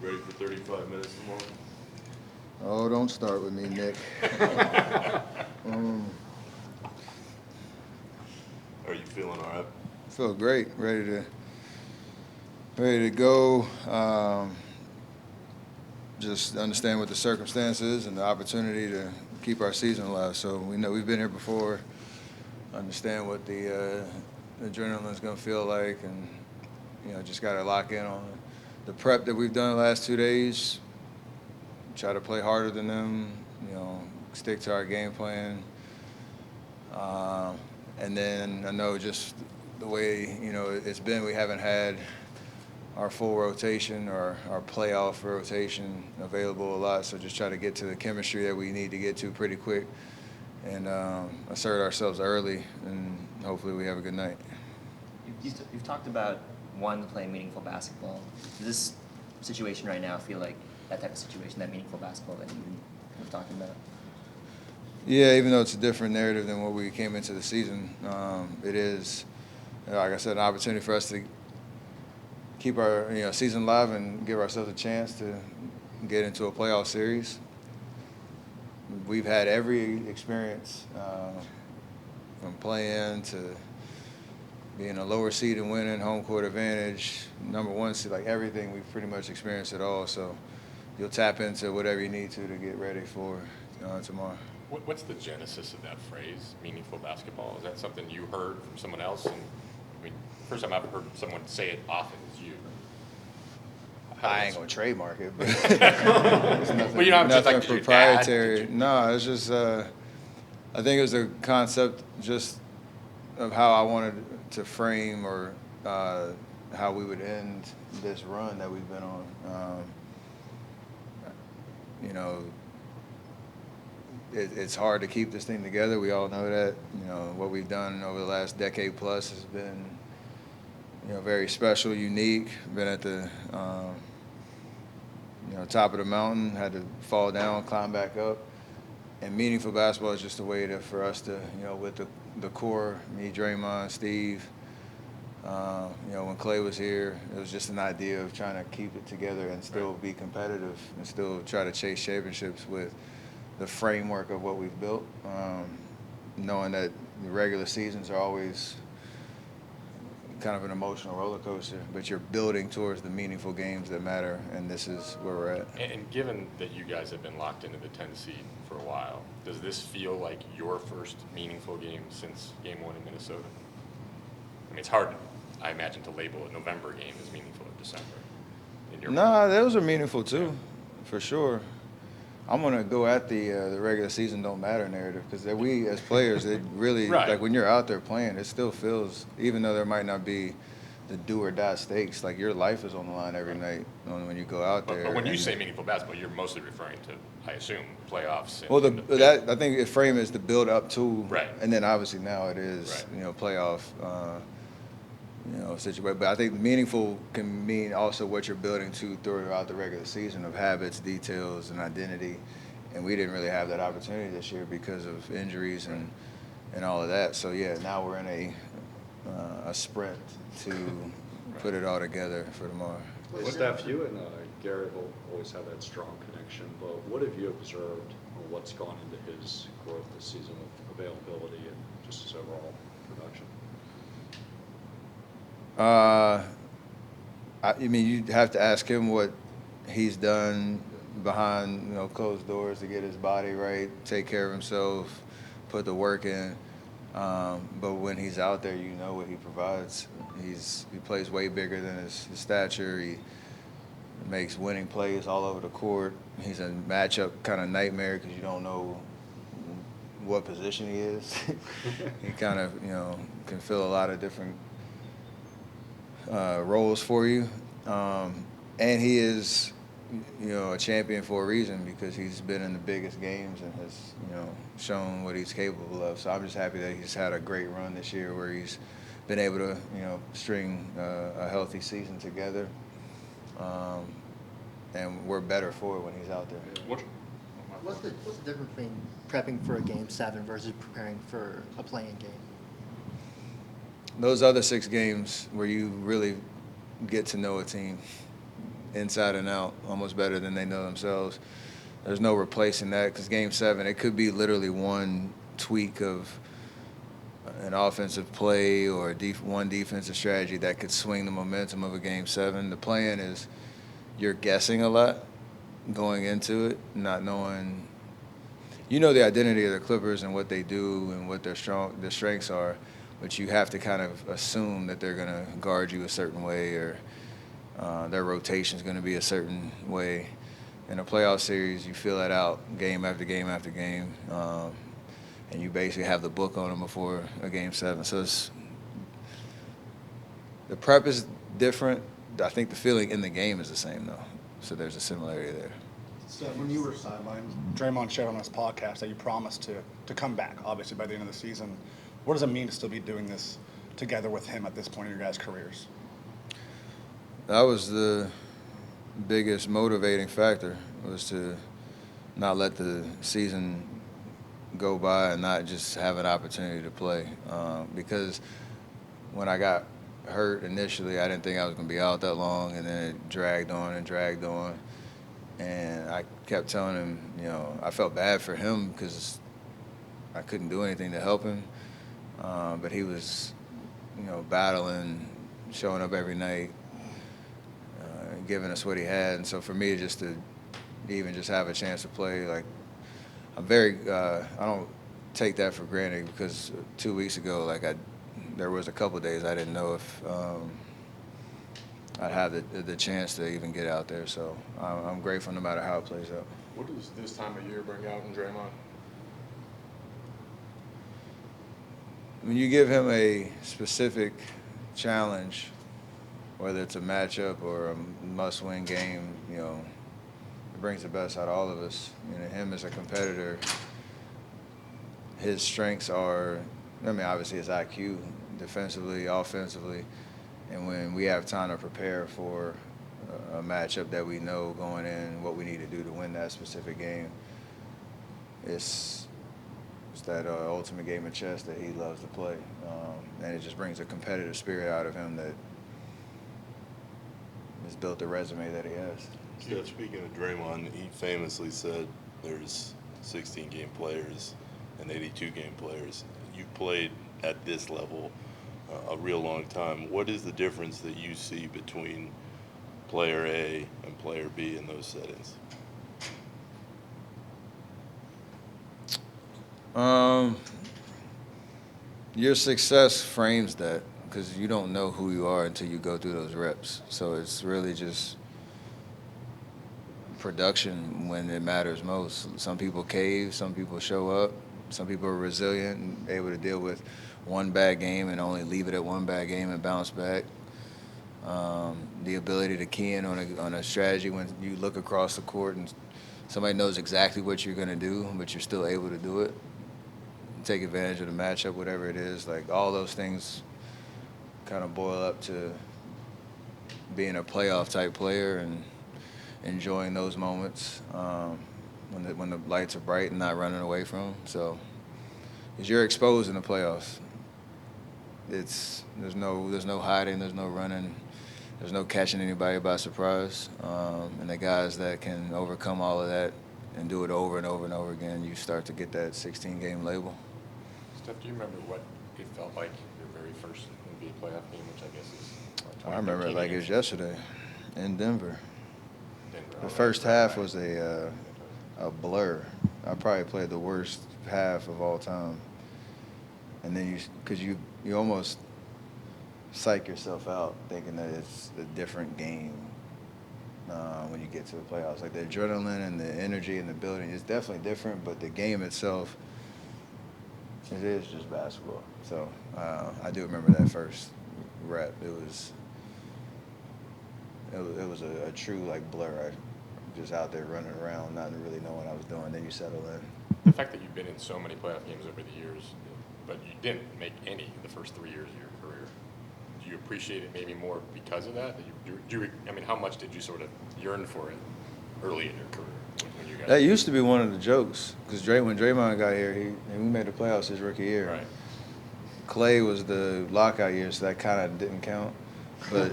ready for 35 minutes tomorrow? Oh, don't start with me, Nick. Are you feeling all right? Feel great, ready to go. Just understand what the circumstances and the opportunity to keep our season alive. So we know we've been here before. Understand what the adrenaline is going to feel like, and just got to lock in on the prep that we've done the last 2 days. Try to play harder than them. Stick to our game plan. And then I know just the way it's been, we haven't had our full rotation or our playoff rotation available a lot. So just try to get to the chemistry that we need to get to pretty quick and assert ourselves early, and hopefully we have a good night. You've talked about wanting to play meaningful basketball. Does this situation right now feel like that type of situation, that meaningful basketball that you've been talking about? Yeah, even though it's a different narrative than what we came into the season, it is, like I said, an opportunity for us to keep our season alive and give ourselves a chance to get into a playoff series. We've had every experience from playing to being a lower seed and winning, home court advantage, number one seed, like everything. We've pretty much experienced it all. So you'll tap into whatever you need to get ready for tomorrow. What's the genesis of that phrase, meaningful basketball? Is that something you heard from someone else? And I mean, first time I've ever heard someone say it often is you. I ain't gonna trademark it, but it's nothing, well, just like proprietary. No, it's just I think it was a concept just of how I wanted to frame or how we would end this run that we've been on. It's hard to keep this thing together. We all know that. What we've done over the last decade plus has been, very special, unique. Been at the, top of the mountain, had to fall down, climb back up. And meaningful basketball is just a way for us to, with the core, me, Draymond, Steve, when Clay was here, it was just an idea of trying to keep it together and still be competitive and still try to chase championships with the framework of what we've built, knowing that the regular seasons are always kind of an emotional roller coaster, but you're building towards the meaningful games that matter, and this is where we're at. And given that you guys have been locked into the 10 seed for a while, does this feel like your first meaningful game since Game 1 in Minnesota? I mean, it's hard, I imagine, to label a November game as meaningful in December. Nah, those are meaningful too, for sure. I'm going to go at the regular season don't matter narrative, because we as players, it really, right. Like when you're out there playing, it still feels, even though there might not be the do or die stakes, like your life is on the line every night when you go out there. But when you say meaningful basketball, you're mostly referring to, I assume, playoffs. I think the frame is the build up to, right. And then obviously now it is, right. Playoff. Situation. But I think meaningful can mean also what you're building to throughout the regular season of habits, details, and identity. And we didn't really have that opportunity this year because of injuries and all of that. So, now we're in a sprint to put it all together for tomorrow. With that, you and Gary will always have that strong connection, but what have you observed on what's gone into his growth this season with availability and just his overall production? You'd have to ask him what he's done behind closed doors to get his body right, take care of himself, put the work in. But when he's out there, what he provides. He plays way bigger than his stature. He makes winning plays all over the court. He's a matchup kind of nightmare because you don't know what position he is. He kind of can fill a lot of different roles for you, and he is a champion for a reason because he's been in the biggest games and has shown what he's capable of. So I'm just happy that he's had a great run this year where he's been able to string a healthy season together, and we're better for it when he's out there. What's the difference between prepping for a Game 7 versus preparing for a play-in game? Those other 6 games where you really get to know a team, inside and out, almost better than they know themselves. There's no replacing that because Game 7, it could be literally one tweak of an offensive play or one defensive strategy that could swing the momentum of a Game 7. The plan is you're guessing a lot going into it, not knowing. You know the identity of the Clippers and what they do and what their strengths are, but you have to kind of assume that they're going to guard you a certain way or their rotation is going to be a certain way. In a playoff series, you feel that out game after game after game, and you basically have the book on them before a Game 7. So the prep is different. I think the feeling in the game is the same, though. So there's a similarity there. So when you were sidelined, Draymond shared on his podcast that you promised to come back, obviously, by the end of the season. What does it mean to still be doing this together with him at this point in your guys' careers? That was the biggest motivating factor, was to not let the season go by and not just have an opportunity to play. Because when I got hurt initially, I didn't think I was going to be out that long, and then it dragged on and dragged on. And I kept telling him, I felt bad for him because I couldn't do anything to help him. But he was, battling, showing up every night, giving us what he had. And so for me, just to even just have a chance to play, like, I'm very, I don't take that for granted because 2 weeks ago, there was a couple of days I didn't know if I'd have the chance to even get out there. So I'm grateful no matter how it plays out. What does this time of year bring out in Draymond? When you give him a specific challenge, whether it's a matchup or a must-win game, it brings the best out of all of us. Him as a competitor, his strengths are, obviously his IQ, defensively, offensively, and when we have time to prepare for a matchup that we know going in, what we need to do to win that specific game, it's that ultimate game of chess that he loves to play. And it just brings a competitive spirit out of him that has built the resume that he has. Yeah, speaking of Draymond, he famously said there's 16-game players and 82-game players. You've played at this level a real long time. What is the difference that you see between player A and player B in those settings? Your success frames that because you don't know who you are until you go through those reps. So it's really just production when it matters most. Some people cave, some people show up, some people are resilient and able to deal with one bad game and only leave it at one bad game and bounce back. The ability to key in on a strategy when you look across the court and somebody knows exactly what you're going to do, but you're still able to do it. Take advantage of the matchup, whatever it is. Like, all those things kind of boil up to being a playoff-type player and enjoying those moments when the lights are bright and not running away from them. So, because you're exposed in the playoffs, there's no hiding, there's no running, there's no catching anybody by surprise. And the guys that can overcome all of that and do it over and over and over again, you start to get that 16-game label. Steph, do you remember what it felt like your very first NBA playoff game, which I guess is I remember it like it was yesterday in Denver. Denver. The first half was a blur. I probably played the worst half of all time. And then because you almost psych yourself out thinking that it's a different game when you get to the playoffs. Like, the adrenaline and the energy in the building is definitely different, but the game itself, it is just basketball. So I do remember that first rep. It was a true, like, blur. I just out there running around, not really knowing what I was doing. Then you settle in. The fact that you've been in so many playoff games over the years, but you didn't make any the first 3 years of your career. Do you appreciate it maybe more because of that? How much did you sort of yearn for it early in your career? When you guys That used to be one of the jokes because when Draymond got here, we made the playoffs his rookie year. Right. Clay was the lockout year, so that kind of didn't count. But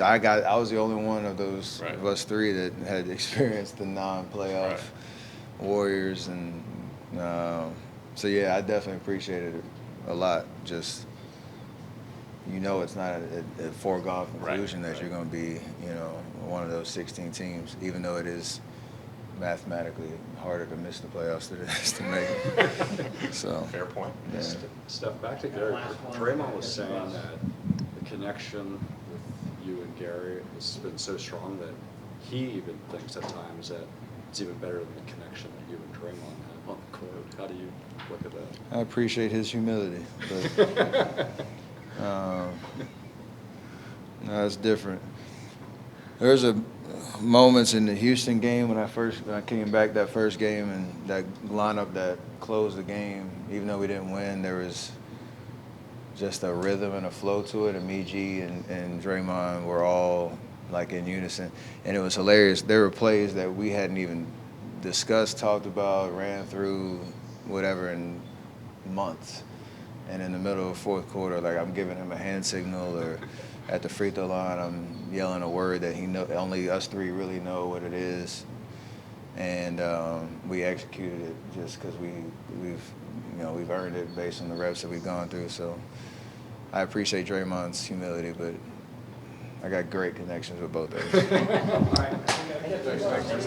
I was the only one of those Right. of us three that had experienced the non-playoff Right. Warriors, and so yeah, I definitely appreciated it a lot. Just it's not a foregone conclusion that you're going to be one of those 16 teams, even though it is mathematically harder to miss the playoffs than it is to make it. So Fair point. yeah. Steph, back to Gary. Draymond was saying that the connection with you and Gary has been so strong that he even thinks at times that it's even better than the connection that you and Draymond have on the court. How do you look at that? I appreciate his humility, but no, it's different. There's moments in the Houston game when I came back that first game, and that lineup that closed the game, even though we didn't win, there was just a rhythm and a flow to it. And me, G, and Draymond were all like in unison, and it was hilarious. There were plays that we hadn't even discussed, talked about, ran through, whatever, in months. And in the middle of fourth quarter, like I'm giving him a hand signal, or at the free throw line, I'm yelling a word that only us three really know what it is. And we executed it just because we've earned it based on the reps that we've gone through. So I appreciate Draymond's humility, but I got great connections with both of them.